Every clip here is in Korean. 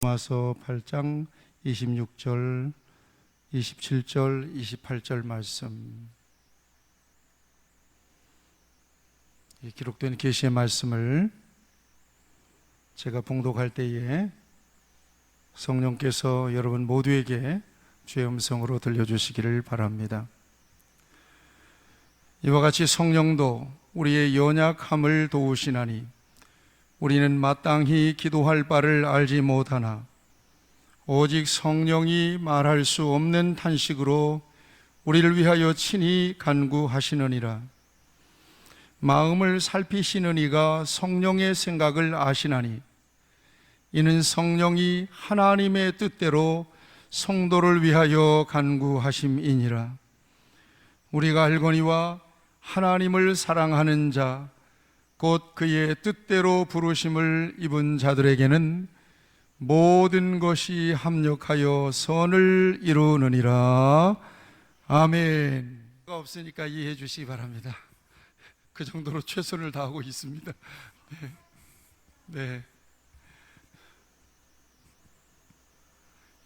로마서 8장 26절, 27절, 28절 말씀, 이 기록된 계시의 말씀을 제가 봉독할 때에 성령께서 여러분 모두에게 주의 음성으로 들려주시기를 바랍니다. 이와 같이 성령도 우리의 연약함을 도우시나니 우리는 마땅히 기도할 바를 알지 못하나 오직 성령이 말할 수 없는 탄식으로 우리를 위하여 친히 간구하시느니라. 마음을 살피시는 이가 성령의 생각을 아시나니 이는 성령이 하나님의 뜻대로 성도를 위하여 간구하심이니라. 우리가 알거니와 하나님을 사랑하는 자 곧 그의 뜻대로 부르심을 입은 자들에게는 모든 것이 합력하여 선을 이루느니라. 아멘. 없으니까 이해해 주시기 바랍니다. 그 정도로 최선을 다하고 있습니다. 네.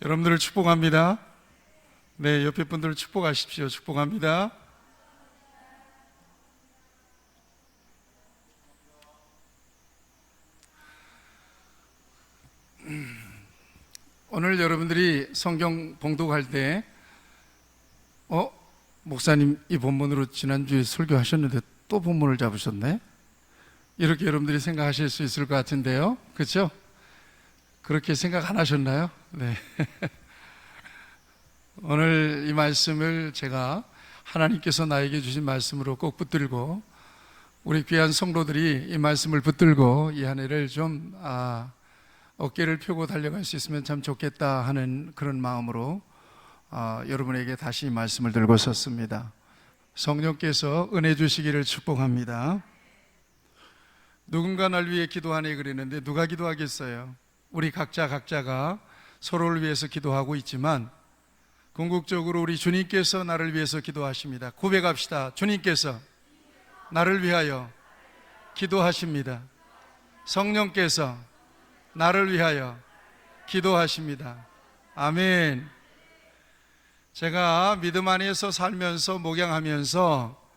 여러분들을 축복합니다. 네, 옆에 분들을 축복하십시오. 축복합니다. 오늘 여러분들이 성경 봉독할 때 목사님 이 본문으로 지난주에 설교하셨는데 또 본문을 잡으셨네? 이렇게 여러분들이 생각하실 수 있을 것 같은데요, 그렇죠? 그렇게 생각 안 하셨나요? 네. 오늘 이 말씀을 제가 하나님께서 나에게 주신 말씀으로 꼭 붙들고 우리 귀한 성도들이 이 말씀을 붙들고 이 한 해를 좀 어깨를 펴고 달려갈 수 있으면 참 좋겠다 하는 그런 마음으로 여러분에게 다시 말씀을 들고 섰습니다. 성령께서 은혜 주시기를 축복합니다. 누군가 날 위해 기도하네 그랬는데 누가 기도하겠어요? 우리 각자가 서로를 위해서 기도하고 있지만 궁극적으로 우리 주님께서 나를 위해서 기도하십니다. 고백합시다. 주님께서 나를 위하여 기도하십니다. 성령께서 나를 위하여 기도하십니다. 아멘. 제가 믿음 안에서 살면서 목양하면서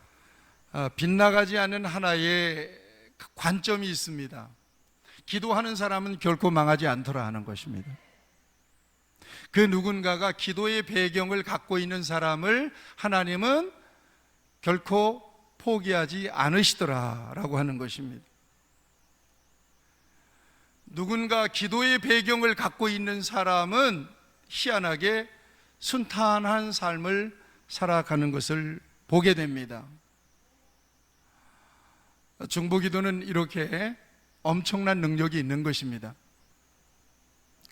빗나가지 않는 하나의 관점이 있습니다. 기도하는 사람은 결코 망하지 않더라 하는 것입니다. 그 누군가가 기도의 배경을 갖고 있는 사람을 하나님은 결코 포기하지 않으시더라라고 하는 것입니다. 누군가 기도의 배경을 갖고 있는 사람은 희한하게 순탄한 삶을 살아가는 것을 보게 됩니다. 중보기도는 이렇게 엄청난 능력이 있는 것입니다.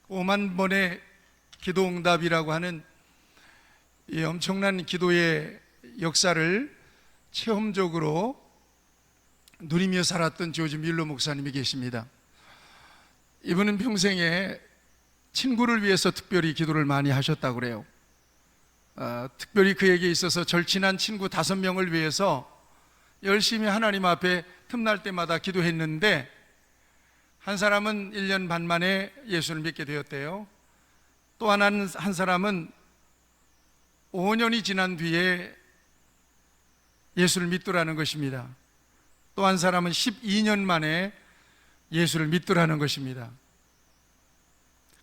5만 번의 기도응답이라고 하는 이 엄청난 기도의 역사를 체험적으로 누리며 살았던 조지 밀러 목사님이 계십니다. 이분은 평생에 친구를 위해서 특별히 기도를 많이 하셨다고 그래요. 특별히 그에게 있어서 절친한 친구 5명을 위해서 열심히 하나님 앞에 틈날 때마다 기도했는데 한 사람은 1년 반 만에 예수를 믿게 되었대요. 또 한 사람은 5년이 지난 뒤에 예수를 믿더라는 것입니다. 또 한 사람은 12년 만에 예수를 믿더라는 것입니다.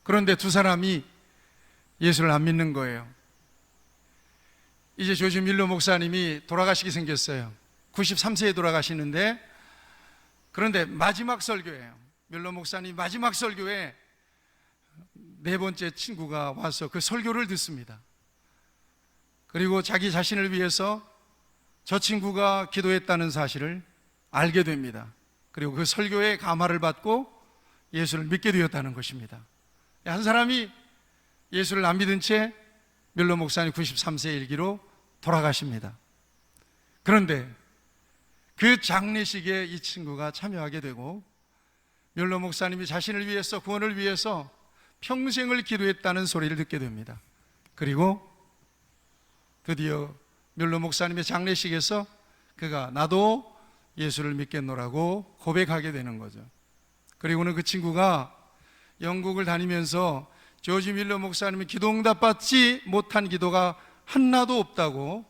그런데 두 사람이 예수를 안 믿는 거예요. 이제 조지 밀러 목사님이 돌아가시게 생겼어요. 93세에 돌아가시는데, 그런데 마지막 설교예요. 밀러 목사님 마지막 설교에 4번째 친구가 와서 그 설교를 듣습니다. 그리고 자기 자신을 위해서 저 친구가 기도했다는 사실을 알게 됩니다. 그리고 그 설교의 감화를 받고 예수를 믿게 되었다는 것입니다. 한 사람이 예수를 안 믿은 채 밀러 목사님 93세 일기로 돌아가십니다. 그런데 그 장례식에 이 친구가 참여하게 되고 밀러 목사님이 자신을 위해서, 구원을 위해서 평생을 기도했다는 소리를 듣게 됩니다. 그리고 드디어 밀러 목사님의 장례식에서 그가 나도 예수를 믿겠노라고 고백하게 되는 거죠. 그리고는 그 친구가 영국을 다니면서 조지 밀러 목사님이 기도응답받지 못한 기도가 하나도 없다고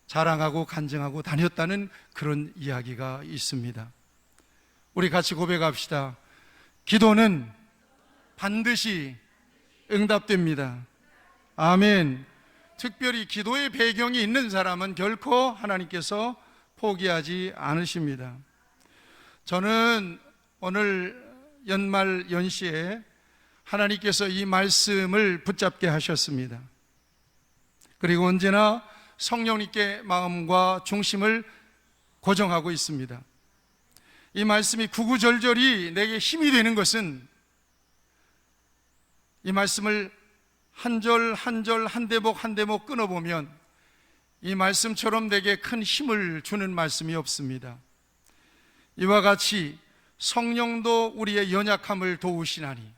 자랑하고 간증하고 다녔다는 그런 이야기가 있습니다. 우리 같이 고백합시다. 기도는 반드시 응답됩니다. 아멘. 특별히 기도의 배경이 있는 사람은 결코 하나님께서 포기하지 않으십니다. 저는 오늘 연말 연시에 하나님께서 이 말씀을 붙잡게 하셨습니다. 그리고 언제나 성령님께 마음과 중심을 고정하고 있습니다. 이 말씀이 구구절절이 내게 힘이 되는 것은 이 말씀을 한 절 한 절 한 대목 한 대목 끊어보면 이 말씀처럼 내게 큰 힘을 주는 말씀이 없습니다. 이와 같이 성령도 우리의 연약함을 도우시나니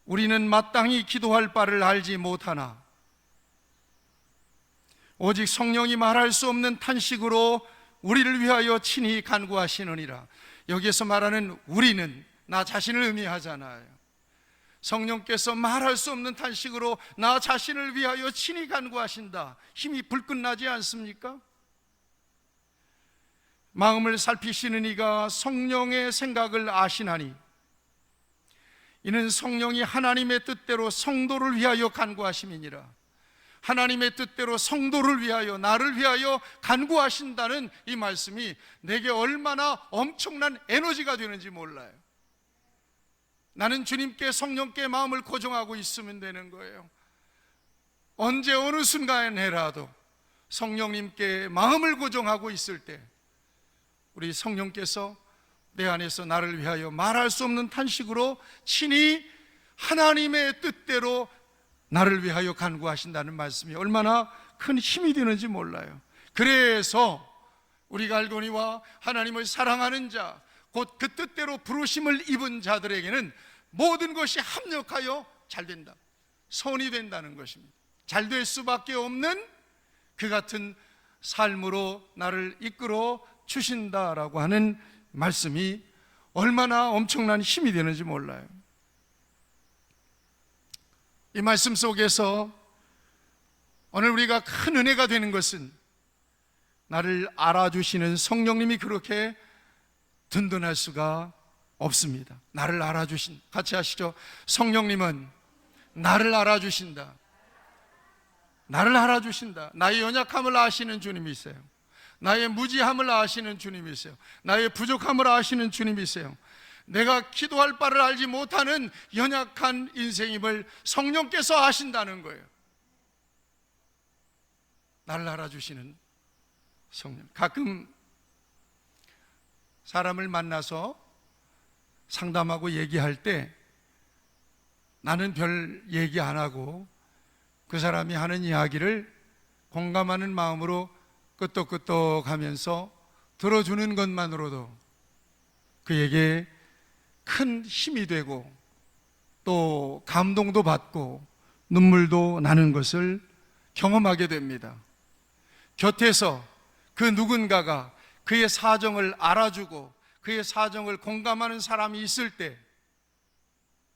우리는 마땅히 기도할 바를 알지 못하나 오직 성령이 말할 수 없는 탄식으로 우리를 위하여 친히 간구하시느니라. 여기에서 말하는 우리는 나 자신을 의미하잖아요. 성령께서 말할 수 없는 탄식으로 나 자신을 위하여 친히 간구하신다. 힘이 불끈나지 않습니까? 마음을 살피시는 이가 성령의 생각을 아시나니 이는 성령이 하나님의 뜻대로 성도를 위하여 간구하심이니라. 하나님의 뜻대로 성도를 위하여, 나를 위하여 간구하신다는 이 말씀이 내게 얼마나 엄청난 에너지가 되는지 몰라요. 나는 주님께, 성령께 마음을 고정하고 있으면 되는 거예요. 언제 어느 순간에라도 성령님께 마음을 고정하고 있을 때 우리 성령께서 내 안에서 나를 위하여 말할 수 없는 탄식으로 친히 하나님의 뜻대로 나를 위하여 간구하신다는 말씀이 얼마나 큰 힘이 되는지 몰라요. 그래서 우리가 알거니와 하나님을 사랑하는 자, 곧 그 뜻대로 부르심을 입은 자들에게는 모든 것이 합력하여 잘 된다, 선이 된다는 것입니다. 잘 될 수밖에 없는 그 같은 삶으로 나를 이끌어 주신다라고 하는 말씀이 얼마나 엄청난 힘이 되는지 몰라요. 이 말씀 속에서 오늘 우리가 큰 은혜가 되는 것은 나를 알아주시는 성령님이 그렇게 든든할 수가 없습니다. 나를 알아주신, 같이 하시죠. 성령님은 나를 알아주신다. 나를 알아주신다. 나의 연약함을 아시는 주님이세요. 나의 무지함을 아시는 주님이세요. 나의 부족함을 아시는 주님이세요. 내가 기도할 바를 알지 못하는 연약한 인생임을 성령께서 아신다는 거예요. 나를 알아주시는 성령. 가끔 사람을 만나서 상담하고 얘기할 때 나는 별 얘기 안 하고 그 사람이 하는 이야기를 공감하는 마음으로 끄떡끄떡 하면서 들어주는 것만으로도 그에게 큰 힘이 되고 또 감동도 받고 눈물도 나는 것을 경험하게 됩니다. 곁에서 그 누군가가 그의 사정을 알아주고 그의 사정을 공감하는 사람이 있을 때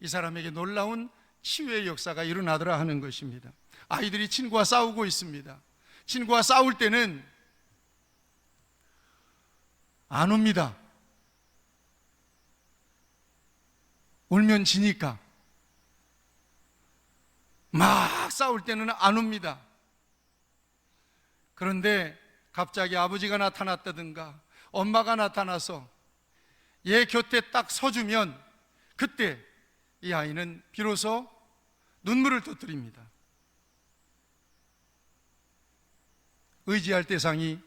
이 사람에게 놀라운 치유의 역사가 일어나더라 하는 것입니다. 아이들이 친구와 싸우고 있습니다. 친구와 싸울 때는 안 옵니다. 울면 지니까. 막 싸울 때는 안 옵니다. 그런데 갑자기 아버지가 나타났다든가 엄마가 나타나서 얘 곁에 딱 서주면 그때 이 아이는 비로소 눈물을 터뜨립니다. 의지할 대상이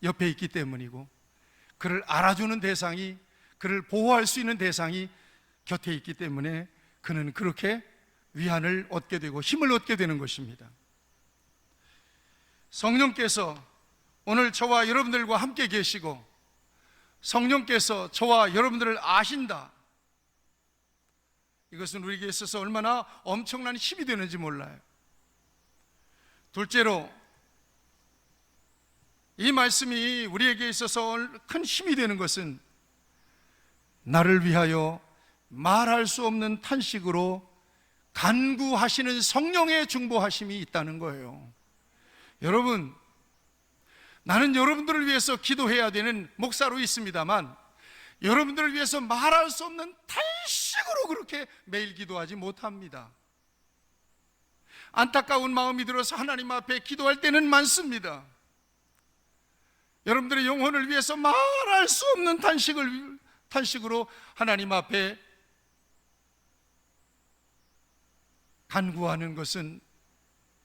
옆에 있기 때문이고 그를 알아주는 대상이, 그를 보호할 수 있는 대상이 곁에 있기 때문에 그는 그렇게 위안을 얻게 되고 힘을 얻게 되는 것입니다. 성령께서 오늘 저와 여러분들과 함께 계시고 성령께서 저와 여러분들을 아신다. 이것은 우리에게 있어서 얼마나 엄청난 힘이 되는지 몰라요. 둘째로 이 말씀이 우리에게 있어서 큰 힘이 되는 것은 나를 위하여 말할 수 없는 탄식으로 간구하시는 성령의 중보하심이 있다는 거예요. 여러분, 나는 여러분들을 위해서 기도해야 되는 목사로 있습니다만 여러분들을 위해서 말할 수 없는 탄식으로 그렇게 매일 기도하지 못합니다. 안타까운 마음이 들어서 하나님 앞에 기도할 때는 많습니다. 여러분들의 영혼을 위해서 말할 수 없는 탄식으로 하나님 앞에 간구하는 것은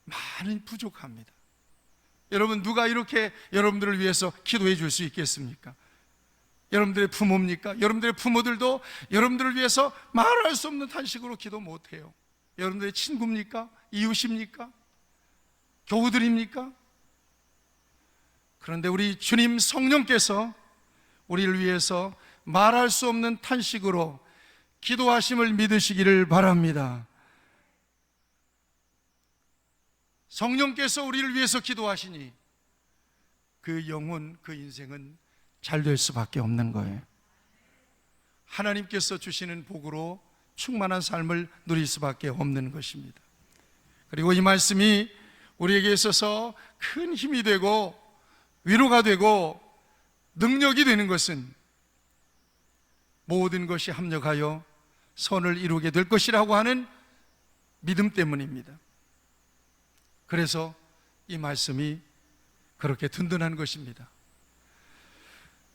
많이 부족합니다. 여러분, 누가 이렇게 여러분들을 위해서 기도해 줄 수 있겠습니까? 여러분들의 부모입니까? 여러분들의 부모들도 여러분들을 위해서 말할 수 없는 탄식으로 기도 못해요. 여러분들의 친구입니까? 이웃입니까? 교우들입니까? 그런데 우리 주님 성령께서 우리를 위해서 말할 수 없는 탄식으로 기도하심을 믿으시기를 바랍니다. 성령께서 우리를 위해서 기도하시니 그 영혼, 그 인생은 잘 될 수밖에 없는 거예요. 하나님께서 주시는 복으로 충만한 삶을 누릴 수밖에 없는 것입니다. 그리고 이 말씀이 우리에게 있어서 큰 힘이 되고 위로가 되고 능력이 되는 것은 모든 것이 합력하여 선을 이루게 될 것이라고 하는 믿음 때문입니다. 그래서 이 말씀이 그렇게 든든한 것입니다.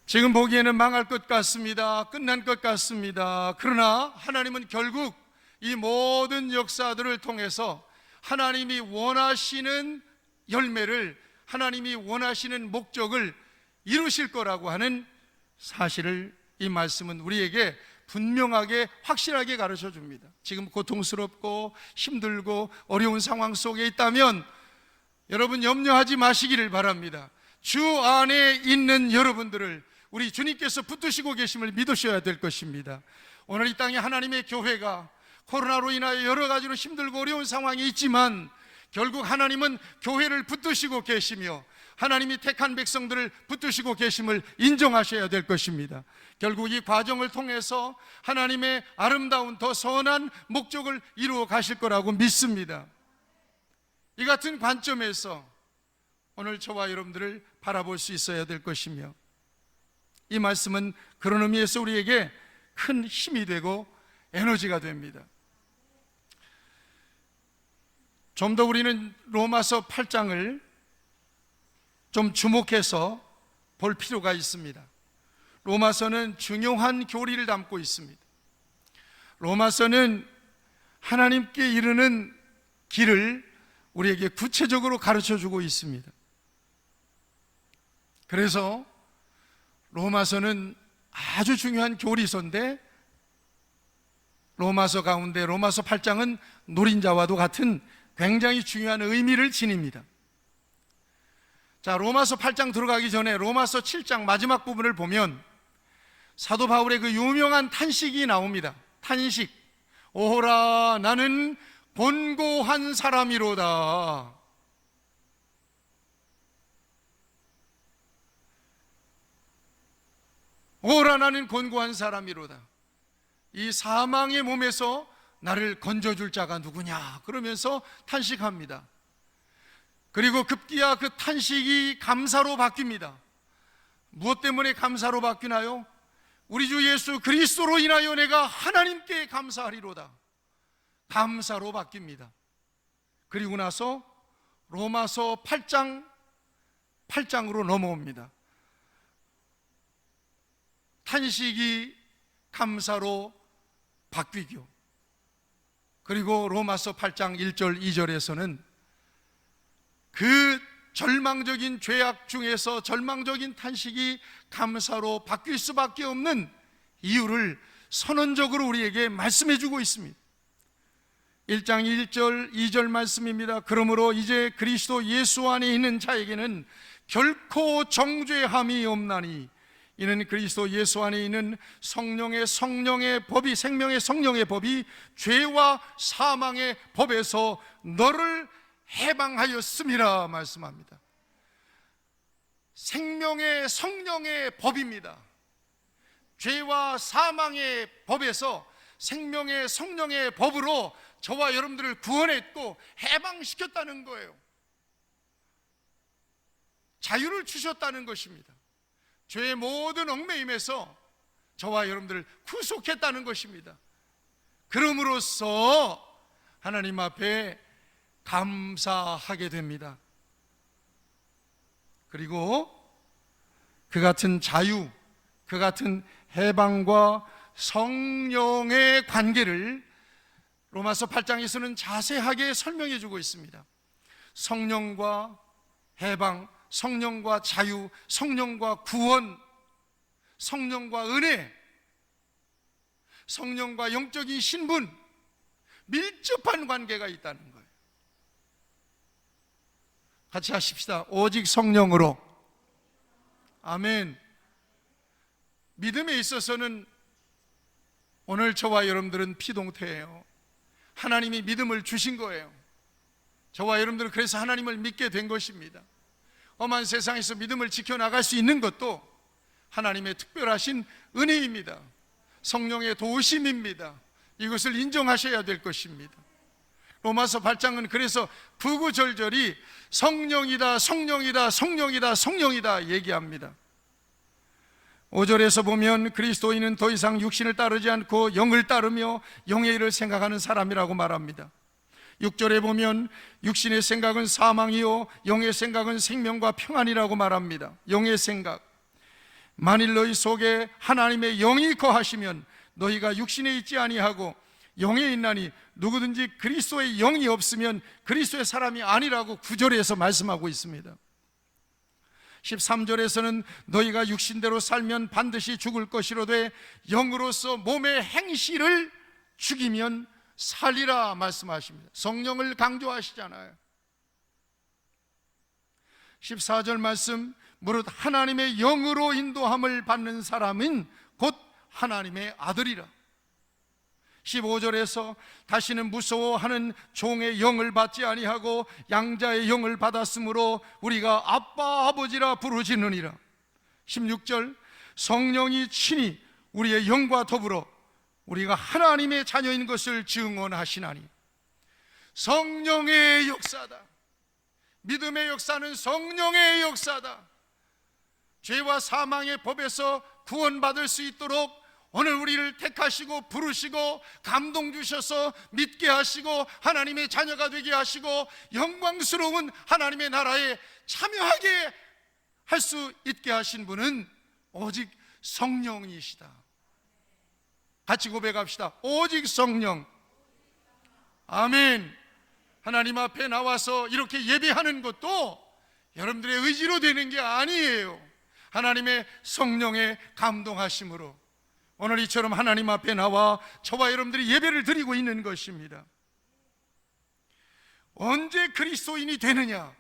지금 보기에는 망할 것 같습니다. 끝난 것 같습니다. 그러나 하나님은 결국 이 모든 역사들을 통해서 하나님이 원하시는 열매를, 하나님이 원하시는 목적을 이루실 거라고 하는 사실을 이 말씀은 우리에게 분명하게 확실하게 가르쳐 줍니다. 지금 고통스럽고 힘들고 어려운 상황 속에 있다면 여러분 염려하지 마시기를 바랍니다. 주 안에 있는 여러분들을 우리 주님께서 붙드시고 계심을 믿으셔야 될 것입니다. 오늘 이 땅에 하나님의 교회가 코로나로 인하여 여러 가지로 힘들고 어려운 상황이 있지만 결국 하나님은 교회를 붙드시고 계시며 하나님이 택한 백성들을 붙드시고 계심을 인정하셔야 될 것입니다. 결국 이 과정을 통해서 하나님의 아름다운 더 선한 목적을 이루어 가실 거라고 믿습니다. 이 같은 관점에서 오늘 저와 여러분들을 바라볼 수 있어야 될 것이며 이 말씀은 그런 의미에서 우리에게 큰 힘이 되고 에너지가 됩니다. 좀 더 우리는 로마서 8장을 좀 주목해서 볼 필요가 있습니다. 로마서는 중요한 교리를 담고 있습니다. 로마서는 하나님께 이르는 길을 우리에게 구체적으로 가르쳐주고 있습니다. 그래서 로마서는 아주 중요한 교리서인데 로마서 가운데 로마서 8장은 노린자와도 같은 굉장히 중요한 의미를 지닙니다. 자, 로마서 8장 들어가기 전에 로마서 7장 마지막 부분을 보면 사도 바울의 그 유명한 탄식이 나옵니다. 탄식. 오호라 나는 곤고한 사람이로다. 오호라 나는 곤고한 사람이로다. 이 사망의 몸에서 나를 건져줄 자가 누구냐 그러면서 탄식합니다. 그리고 급기야 그 탄식이 감사로 바뀝니다. 무엇 때문에 감사로 바뀌나요? 우리 주 예수 그리스도로 인하여 내가 하나님께 감사하리로다. 감사로 바뀝니다. 그리고 나서 로마서 8장으로 넘어옵니다. 탄식이 감사로 바뀌고 그리고 로마서 8장 1절 2절에서는 그 절망적인 죄악 중에서 절망적인 탄식이 감사로 바뀔 수밖에 없는 이유를 선언적으로 우리에게 말씀해 주고 있습니다. 1장 1절 2절 말씀입니다. 그러므로 이제 그리스도 예수 안에 있는 자에게는 결코 정죄함이 없나니 이는 그리스도 예수 안에 있는 성령의 법이 생명의 성령의 법이 죄와 사망의 법에서 너를 해방하였음이라 말씀합니다. 생명의 성령의 법입니다. 죄와 사망의 법에서 생명의 성령의 법으로 저와 여러분들을 구원했고 해방시켰다는 거예요. 자유를 주셨다는 것입니다. 죄의 모든 얽매임에서 저와 여러분들을 구속했다는 것입니다. 그럼으로써 하나님 앞에 감사하게 됩니다. 그리고 그 같은 자유, 그 같은 해방과 성령의 관계를 로마서 8장에서는 자세하게 설명해 주고 있습니다. 성령과 해방, 성령과 자유, 성령과 구원, 성령과 은혜, 성령과 영적인 신분, 밀접한 관계가 있다는 거예요. 같이 하십시다. 오직 성령으로. 아멘. 믿음에 있어서는 오늘 저와 여러분들은 피동태예요. 하나님이 믿음을 주신 거예요. 저와 여러분들은 그래서 하나님을 믿게 된 것입니다. 험한 세상에서 믿음을 지켜나갈 수 있는 것도 하나님의 특별하신 은혜입니다. 성령의 도우심입니다. 이것을 인정하셔야 될 것입니다. 로마서 8장은 그래서 구구절절히 성령이다, 성령이다, 성령이다, 성령이다 얘기합니다. 5절에서 보면 그리스도인은 더 이상 육신을 따르지 않고 영을 따르며 영의 일을 생각하는 사람이라고 말합니다. 6절에 보면 육신의 생각은 사망이요 영의 생각은 생명과 평안이라고 말합니다. 영의 생각, 만일 너희 속에 하나님의 영이 거하시면 너희가 육신에 있지 아니하고 영에 있나니 누구든지 그리스도의 영이 없으면 그리스도의 사람이 아니라고 9절에서 말씀하고 있습니다. 13절에서는 너희가 육신대로 살면 반드시 죽을 것이로되 영으로서 몸의 행실을 죽이면 살리라 말씀하십니다. 성령을 강조하시잖아요. 14절 말씀, 무릇 하나님의 영으로 인도함을 받는 사람은 곧 하나님의 아들이라. 15절에서 다시는 무서워하는 종의 영을 받지 아니하고 양자의 영을 받았으므로 우리가 아빠 아버지라 부르짖느니라. 16절, 성령이 친히 우리의 영과 더불어 우리가 하나님의 자녀인 것을 증언하시나니. 성령의 역사다. 믿음의 역사는 성령의 역사다. 죄와 사망의 법에서 구원받을 수 있도록 오늘 우리를 택하시고 부르시고 감동 주셔서 믿게 하시고 하나님의 자녀가 되게 하시고 영광스러운 하나님의 나라에 참여하게 할 수 있게 하신 분은 오직 성령이시다. 같이 고백합시다. 오직 성령. 아멘. 하나님 앞에 나와서 이렇게 예배하는 것도 여러분들의 의지로 되는 게 아니에요. 하나님의 성령의 감동하심으로 오늘 이처럼 하나님 앞에 나와 저와 여러분들이 예배를 드리고 있는 것입니다. 언제 그리스도인이 되느냐?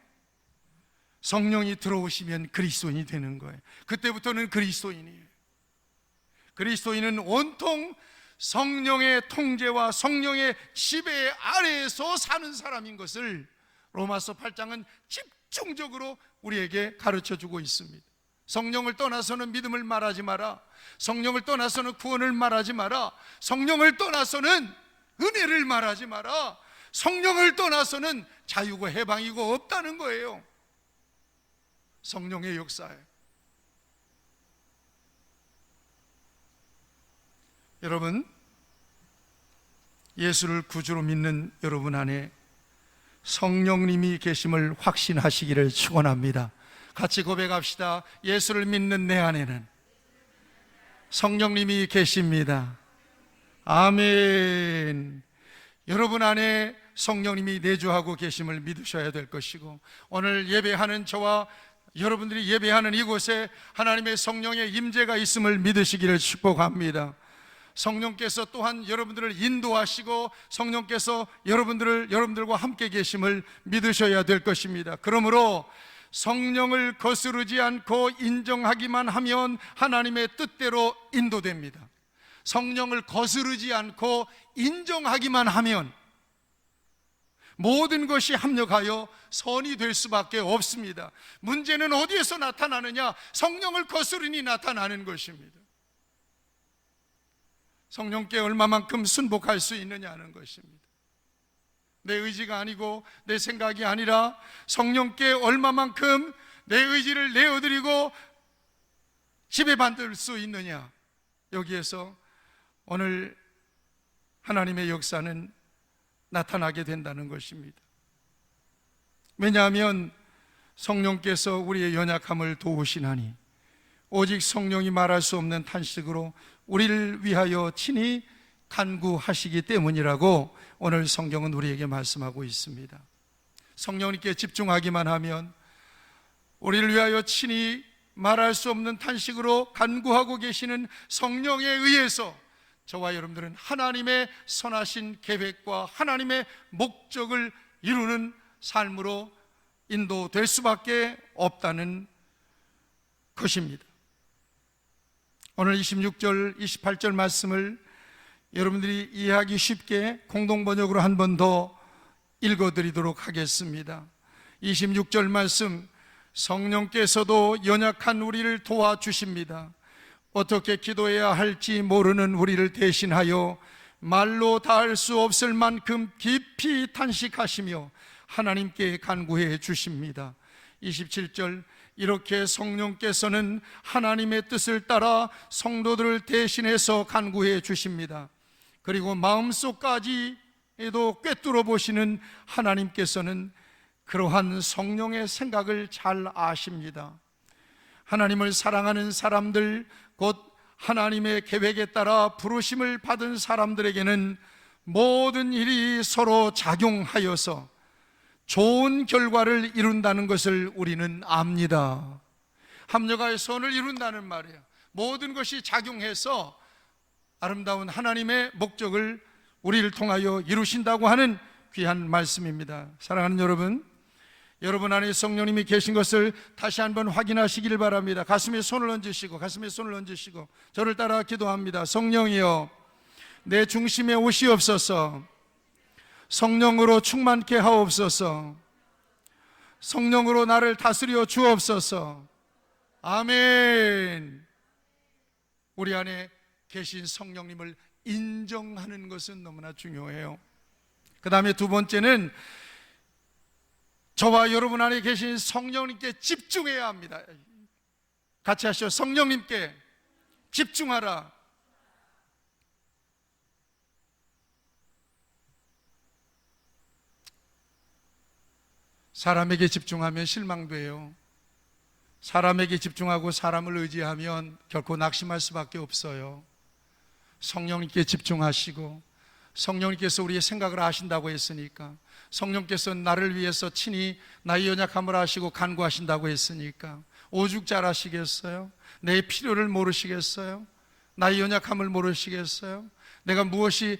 성령이 들어오시면 그리스도인이 되는 거예요. 그때부터는 그리스도인이에요. 그리스도인은 온통 성령의 통제와 성령의 지배 아래에서 사는 사람인 것을 로마서 8장은 집중적으로 우리에게 가르쳐주고 있습니다. 성령을 떠나서는 믿음을 말하지 마라. 성령을 떠나서는 구원을 말하지 마라. 성령을 떠나서는 은혜를 말하지 마라. 성령을 떠나서는 자유고 해방이고 없다는 거예요. 성령의 역사에 여러분, 예수를 구주로 믿는 여러분 안에 성령님이 계심을 확신하시기를 축원합니다. 같이 고백합시다. 예수를 믿는 내 안에는 성령님이 계십니다. 아멘. 여러분 안에 성령님이 내주하고 계심을 믿으셔야 될 것이고, 오늘 예배하는 저와 여러분들이 예배하는 이곳에 하나님의 성령의 임재가 있음을 믿으시기를 축복합니다. 성령께서 또한 여러분들을 인도하시고 성령께서 여러분들과 함께 계심을 믿으셔야 될 것입니다. 그러므로 성령을 거스르지 않고 인정하기만 하면 하나님의 뜻대로 인도됩니다. 성령을 거스르지 않고 인정하기만 하면 모든 것이 합력하여 선이 될 수밖에 없습니다. 문제는 어디에서 나타나느냐? 성령을 거스르니 나타나는 것입니다. 성령께 얼마만큼 순복할 수 있느냐는 것입니다. 내 의지가 아니고 내 생각이 아니라 성령께 얼마만큼 내 의지를 내어드리고 지배받을 수 있느냐, 여기에서 오늘 하나님의 역사는 나타나게 된다는 것입니다. 왜냐하면 성령께서 우리의 연약함을 도우시나니 오직 성령이 말할 수 없는 탄식으로 우리를 위하여 친히 간구하시기 때문이라고 오늘 성경은 우리에게 말씀하고 있습니다. 성령님께 집중하기만 하면 우리를 위하여 친히 말할 수 없는 탄식으로 간구하고 계시는 성령에 의해서 저와 여러분들은 하나님의 선하신 계획과 하나님의 목적을 이루는 삶으로 인도될 수밖에 없다는 것입니다. 오늘 26절, 28절 말씀을 여러분들이 이해하기 쉽게 공동번역으로 한 번 더 읽어드리도록 하겠습니다. 26절 말씀, 성령께서도 연약한 우리를 도와주십니다. 어떻게 기도해야 할지 모르는 우리를 대신하여 말로 다할 수 없을 만큼 깊이 탄식하시며 하나님께 간구해 주십니다. 27절, 이렇게 성령께서는 하나님의 뜻을 따라 성도들을 대신해서 간구해 주십니다. 그리고 마음속까지도 꿰뚫어 보시는 하나님께서는 그러한 성령의 생각을 잘 아십니다. 하나님을 사랑하는 사람들, 곧 하나님의 계획에 따라 부르심을 받은 사람들에게는 모든 일이 서로 작용하여서 좋은 결과를 이룬다는 것을 우리는 압니다. 합력하여 선을 이룬다는 말이에요. 모든 것이 작용해서 아름다운 하나님의 목적을 우리를 통하여 이루신다고 하는 귀한 말씀입니다. 사랑하는 여러분, 여러분 안에 성령님이 계신 것을 다시 한번 확인하시기를 바랍니다. 가슴에 손을 얹으시고 저를 따라 기도합니다. 성령이여, 내 중심에 오시옵소서. 성령으로 충만케 하옵소서. 성령으로 나를 다스려 주옵소서. 아멘. 우리 안에 계신 성령님을 인정하는 것은 너무나 중요해요. 그 다음에 두 번째는 저와 여러분 안에 계신 성령님께 집중해야 합니다. 같이 하시죠. 성령님께 집중하라. 사람에게 집중하면 실망돼요. 사람에게 집중하고 사람을 의지하면 결코 낙심할 수밖에 없어요. 성령님께 집중하시고, 성령님께서 우리의 생각을 아신다고 했으니까, 성령께서는 나를 위해서 친히 나의 연약함을 아시고 간구하신다고 했으니까 오죽 잘 아시겠어요? 내 필요를 모르시겠어요? 나의 연약함을 모르시겠어요? 내가 무엇이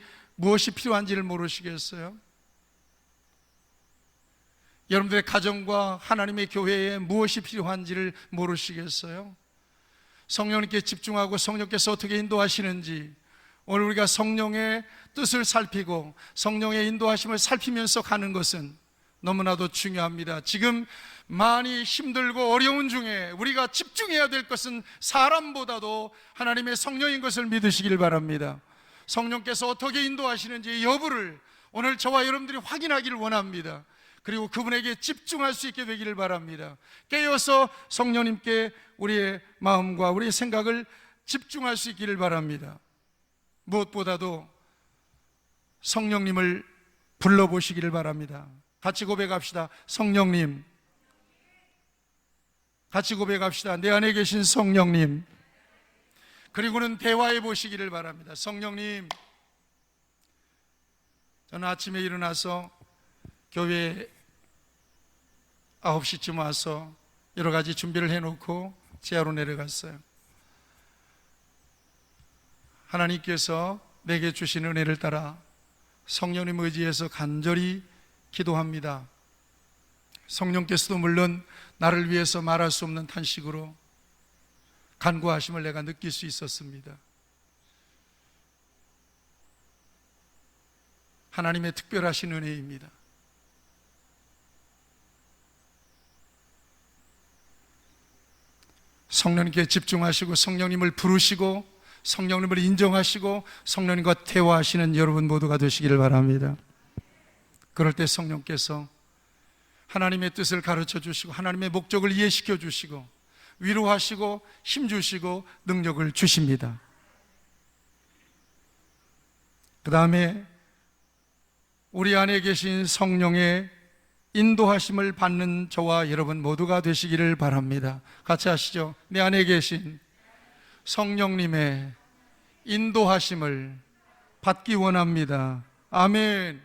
필요한지를 모르시겠어요? 여러분들의 가정과 하나님의 교회에 무엇이 필요한지를 모르시겠어요? 성령님께 집중하고 성령께서 어떻게 인도하시는지, 오늘 우리가 성령의 뜻을 살피고 성령의 인도하심을 살피면서 가는 것은 너무나도 중요합니다. 지금 많이 힘들고 어려운 중에 우리가 집중해야 될 것은 사람보다도 하나님의 성령인 것을 믿으시길 바랍니다. 성령께서 어떻게 인도하시는지 여부를 오늘 저와 여러분들이 확인하기를 원합니다. 그리고 그분에게 집중할 수 있게 되기를 바랍니다. 깨어서 성령님께 우리의 마음과 우리의 생각을 집중할 수 있기를 바랍니다. 무엇보다도 성령님을 불러보시기를 바랍니다. 같이 고백합시다. 성령님. 같이 고백합시다. 내 안에 계신 성령님. 그리고는 대화해 보시기를 바랍니다. 성령님, 저는 아침에 일어나서 교회에 9시쯤 와서 여러 가지 준비를 해놓고 지하로 내려갔어요. 하나님께서 내게 주신 은혜를 따라 성령님 의지해서 간절히 기도합니다. 성령께서도 물론 나를 위해서 말할 수 없는 탄식으로 간구하심을 내가 느낄 수 있었습니다. 하나님의 특별하신 은혜입니다. 성령님께 집중하시고 성령님을 부르시고 성령님을 인정하시고 성령님과 대화하시는 여러분 모두가 되시기를 바랍니다. 그럴 때 성령께서 하나님의 뜻을 가르쳐 주시고 하나님의 목적을 이해시켜 주시고 위로하시고 힘 주시고 능력을 주십니다. 그 다음에 우리 안에 계신 성령의 인도하심을 받는 저와 여러분 모두가 되시기를 바랍니다. 같이 하시죠. 내 안에 계신 성령님의 인도하심을 받기 원합니다. 아멘.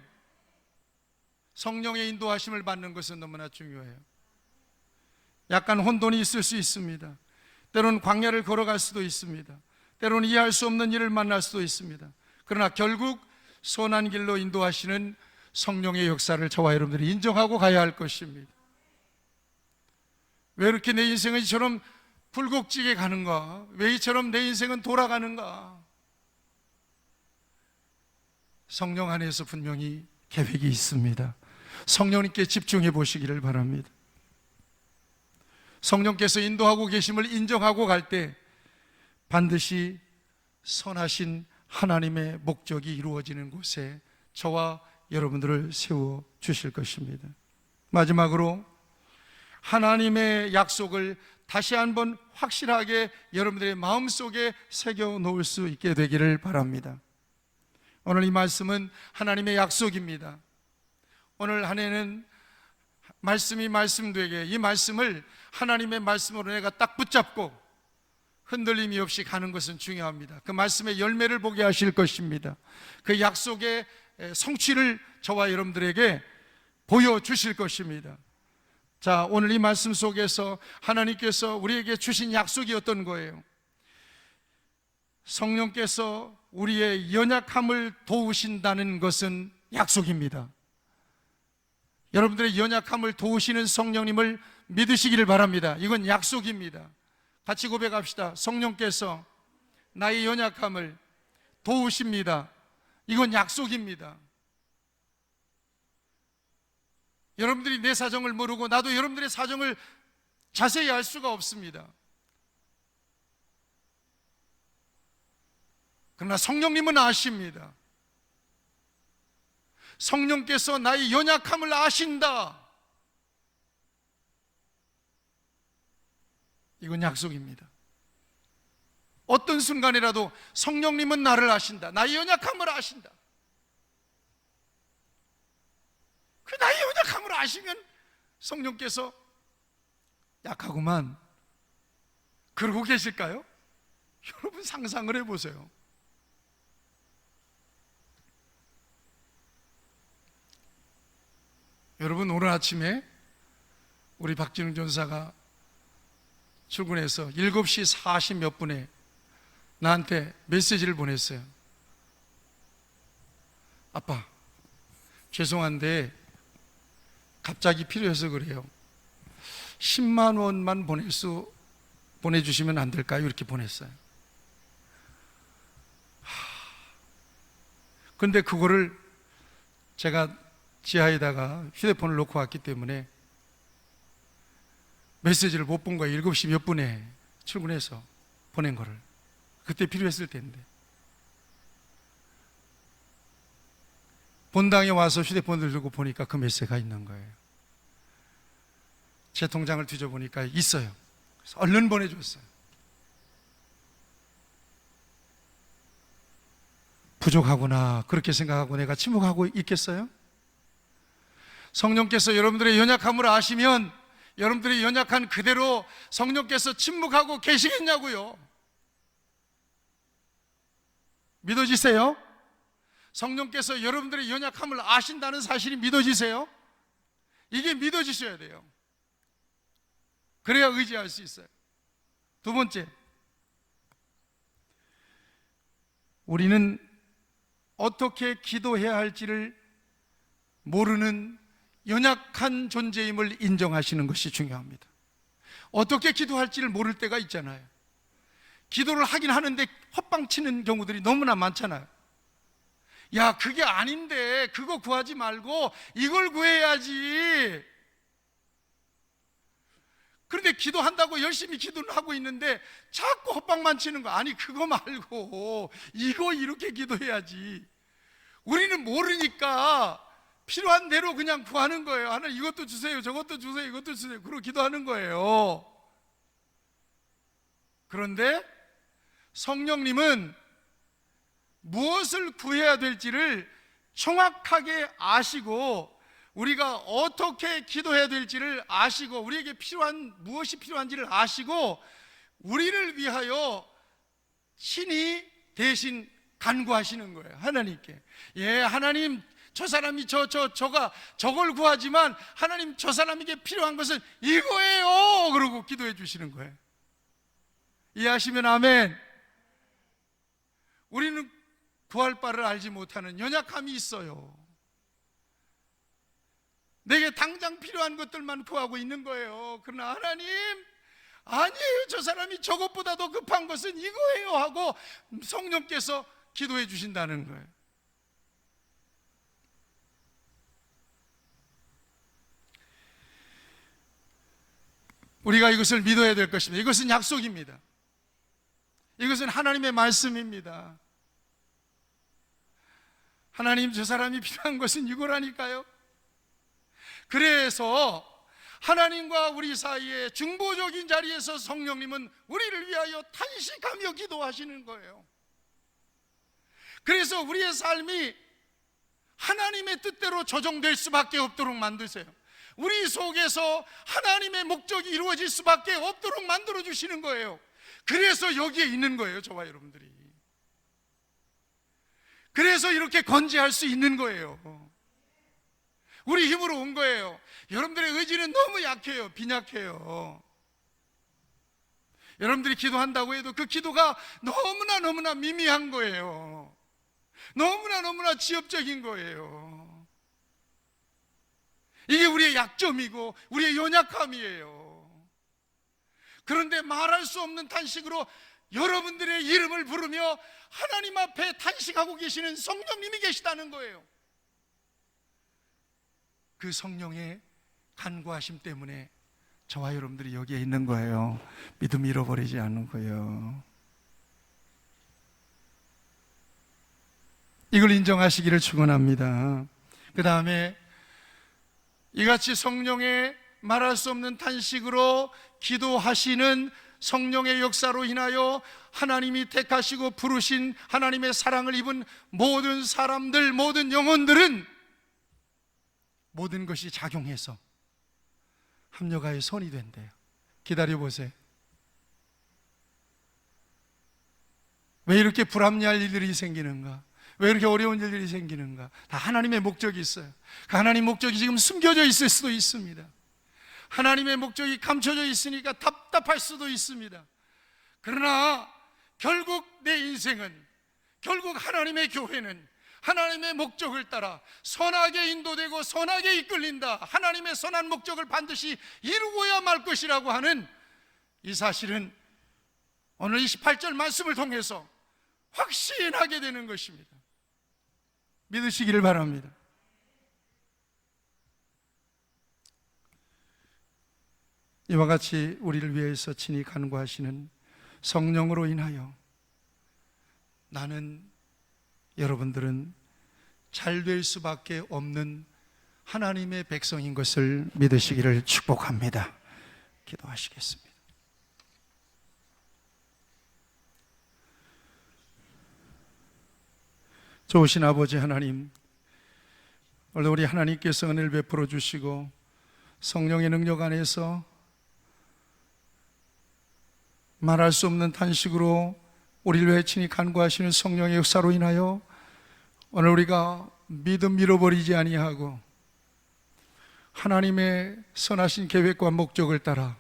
성령의 인도하심을 받는 것은 너무나 중요해요. 약간 혼돈이 있을 수 있습니다. 때로는 광야를 걸어갈 수도 있습니다. 때로는 이해할 수 없는 일을 만날 수도 있습니다. 그러나 결국 선한 길로 인도하시는 성령의 역사를 저와 여러분들이 인정하고 가야 할 것입니다. 왜 이렇게 내 인생은 이처럼 굴곡지게 가는가? 왜 이처럼 내 인생은 돌아가는가? 성령 안에서 분명히 계획이 있습니다. 성령님께 집중해 보시기를 바랍니다. 성령께서 인도하고 계심을 인정하고 갈 때 반드시 선하신 하나님의 목적이 이루어지는 곳에 저와 여러분들을 세워 주실 것입니다. 마지막으로 하나님의 약속을 다시 한번 확실하게 여러분들의 마음속에 새겨 놓을 수 있게 되기를 바랍니다. 오늘 이 말씀은 하나님의 약속입니다. 오늘 한 해는 말씀이 말씀되게 이 말씀을 하나님의 말씀으로 내가 딱 붙잡고 흔들림이 없이 가는 것은 중요합니다. 그 말씀의 열매를 보게 하실 것입니다. 그 약속의 성취를 저와 여러분들에게 보여주실 것입니다. 자, 오늘 이 말씀 속에서 하나님께서 우리에게 주신 약속이 어떤 거예요? 성령께서 우리의 연약함을 도우신다는 것은 약속입니다. 여러분들의 연약함을 도우시는 성령님을 믿으시기를 바랍니다. 이건 약속입니다. 같이 고백합시다. 성령께서 나의 연약함을 도우십니다. 이건 약속입니다. 여러분들이 내 사정을 모르고 나도 여러분들의 사정을 자세히 알 수가 없습니다. 그러나 성령님은 아십니다. 성령께서 나의 연약함을 아신다. 이건 약속입니다. 어떤 순간이라도 성령님은 나를 아신다. 나의 연약함을 아신다. 그 나의 연약함을 아시면 성령께서 약하구만 그러고 계실까요? 여러분 상상을 해보세요. 여러분 오늘 아침에 우리 박진웅 전사가 출근해서 7시 40 몇 분에 나한테 메시지를 보냈어요. 아빠, 죄송한데 갑자기 필요해서 그래요. 10만 원만 보내주시면 안 될까요? 이렇게 보냈어요. 근데 그거를 제가 지하에다가 휴대폰을 놓고 왔기 때문에 메시지를 못 본 거예요. 7시 몇 분에 출근해서 보낸 거를. 그때 필요했을 텐데. 본당에 와서 휴대폰을 들고 보니까 그 메시지가 있는 거예요. 제 통장을 뒤져보니까 있어요. 그래서 얼른 보내줬어요. 부족하구나 그렇게 생각하고 내가 침묵하고 있겠어요? 성령께서 여러분들의 연약함을 아시면 여러분들이 연약한 그대로 성령께서 침묵하고 계시겠냐고요. 믿어지세요? 성령께서 여러분들의 연약함을 아신다는 사실이 믿어지세요? 이게 믿어지셔야 돼요. 그래야 의지할 수 있어요. 두 번째, 우리는 어떻게 기도해야 할지를 모르는 연약한 존재임을 인정하시는 것이 중요합니다. 어떻게 기도할지를 모를 때가 있잖아요. 기도를 하긴 하는데 헛방치는 경우들이 너무나 많잖아요. 야, 그게 아닌데 그거 구하지 말고 이걸 구해야지. 그런데 기도한다고 열심히 기도는 하고 있는데 자꾸 헛방만 치는 거. 아니, 그거 말고 이거 이렇게 기도해야지. 우리는 모르니까 필요한 대로 그냥 구하는 거예요. 하나님 이것도 주세요, 저것도 주세요, 이것도 주세요. 그러고 기도하는 거예요. 그런데 성령님은 무엇을 구해야 될지를 정확하게 아시고, 우리가 어떻게 기도해야 될지를 아시고, 우리에게 무엇이 필요한지를 아시고, 우리를 위하여 친히 대신 간구하시는 거예요. 하나님께. 예, 하나님, 저 사람이 저걸 구하지만 하나님, 저 사람에게 필요한 것은 이거예요. 그러고 기도해 주시는 거예요. 이해하시면 아멘. 우리는 구할 바를 알지 못하는 연약함이 있어요. 내게 당장 필요한 것들만 구하고 있는 거예요. 그러나 하나님, 아니에요, 저 사람이 저것보다 더 급한 것은 이거예요 하고 성령께서 기도해 주신다는 거예요. 우리가 이것을 믿어야 될 것입니다. 이것은 약속입니다. 이것은 하나님의 말씀입니다. 하나님, 저 사람이 필요한 것은 이거라니까요. 그래서 하나님과 우리 사이에 중보적인 자리에서 성령님은 우리를 위하여 탄식하며 기도하시는 거예요. 그래서 우리의 삶이 하나님의 뜻대로 조정될 수밖에 없도록 만드세요. 우리 속에서 하나님의 목적이 이루어질 수밖에 없도록 만들어 주시는 거예요. 그래서 여기에 있는 거예요, 저와 여러분들이. 그래서 이렇게 건재할 수 있는 거예요. 우리 힘으로 온 거예요. 여러분들의 의지는 너무 약해요. 빈약해요. 여러분들이 기도한다고 해도 그 기도가 너무나 미미한 거예요. 너무나 지엽적인 거예요. 이게 우리의 약점이고 우리의 연약함이에요. 그런데 말할 수 없는 탄식으로 여러분들의 이름을 부르며 하나님 앞에 탄식하고 계시는 성령님이 계시다는 거예요. 그 성령의 간구하심 때문에 저와 여러분들이 여기에 있는 거예요. 믿음 잃어버리지 않는 거예요. 이걸 인정하시기를 축원합니다. 그 다음에 이같이 성령의 말할 수 없는 탄식으로 기도하시는 성령의 역사로 인하여 하나님이 택하시고 부르신 하나님의 사랑을 입은 모든 사람들, 모든 영혼들은 모든 것이 작용해서 합력하여 선이 된대요. 기다려보세요. 왜 이렇게 불합리할 일들이 생기는가? 왜 이렇게 어려운 일들이 생기는가? 다 하나님의 목적이 있어요. 그 하나님의 목적이 지금 숨겨져 있을 수도 있습니다. 하나님의 목적이 감춰져 있으니까 답답할 수도 있습니다. 그러나 결국 내 인생은, 결국 하나님의 교회는 하나님의 목적을 따라 선하게 인도되고 선하게 이끌린다. 하나님의 선한 목적을 반드시 이루어야 말 것이라고 하는 이 사실은 오늘 28절 말씀을 통해서 확신하게 되는 것입니다. 믿으시기를 바랍니다. 이와 같이 우리를 위해서 친히 간구하시는 성령으로 인하여 나는, 여러분들은 잘 될 수밖에 없는 하나님의 백성인 것을 믿으시기를 축복합니다. 기도하시겠습니다. 좋으신 아버지 하나님, 오늘 우리 하나님께서 은혜를 베풀어 주시고 성령의 능력 안에서 말할 수 없는 탄식으로 우리를 위해 친히 간구하시는 성령의 역사로 인하여 오늘 우리가 믿음 잃어버리지 아니하고 하나님의 선하신 계획과 목적을 따라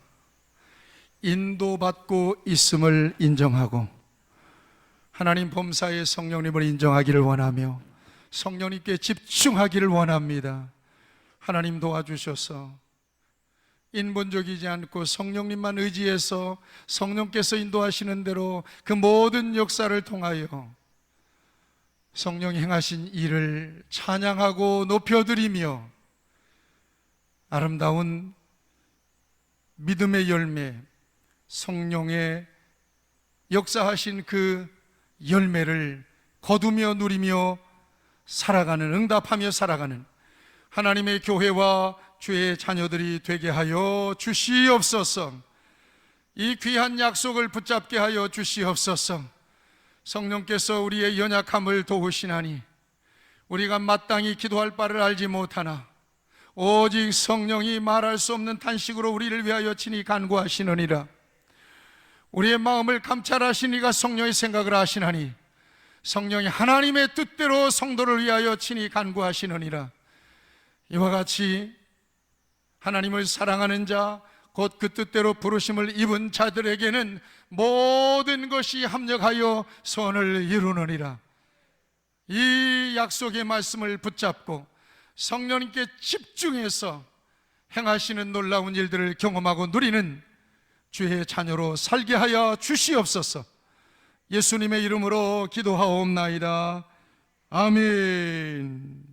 인도받고 있음을 인정하고 하나님 범사의 성령님을 인정하기를 원하며 성령님께 집중하기를 원합니다. 하나님 도와주셔서 인본적이지 않고 성령님만 의지해서 성령께서 인도하시는 대로 그 모든 역사를 통하여 성령이 행하신 일을 찬양하고 높여드리며 아름다운 믿음의 열매, 성령의 역사하신 그 열매를 거두며 누리며 살아가는, 응답하며 살아가는 하나님의 교회와 주의 자녀들이 되게 하여 주시옵소서. 이 귀한 약속을 붙잡게 하여 주시옵소서. 성령께서 우리의 연약함을 도우시나니 우리가 마땅히 기도할 바를 알지 못하나 오직 성령이 말할 수 없는 탄식으로 우리를 위하여 친히 간구하시느니라. 우리의 마음을 감찰하시니가 성령의 생각을 하시나니 성령이 하나님의 뜻대로 성도를 위하여 친히 간구하시느니라. 이와 같이 하나님을 사랑하는 자, 곧 그 뜻대로 부르심을 입은 자들에게는 모든 것이 합력하여 선을 이루느니라. 이 약속의 말씀을 붙잡고 성령님께 집중해서 행하시는 놀라운 일들을 경험하고 누리는 주의 자녀로 살게 하여 주시옵소서. 예수님의 이름으로 기도하옵나이다. 아멘.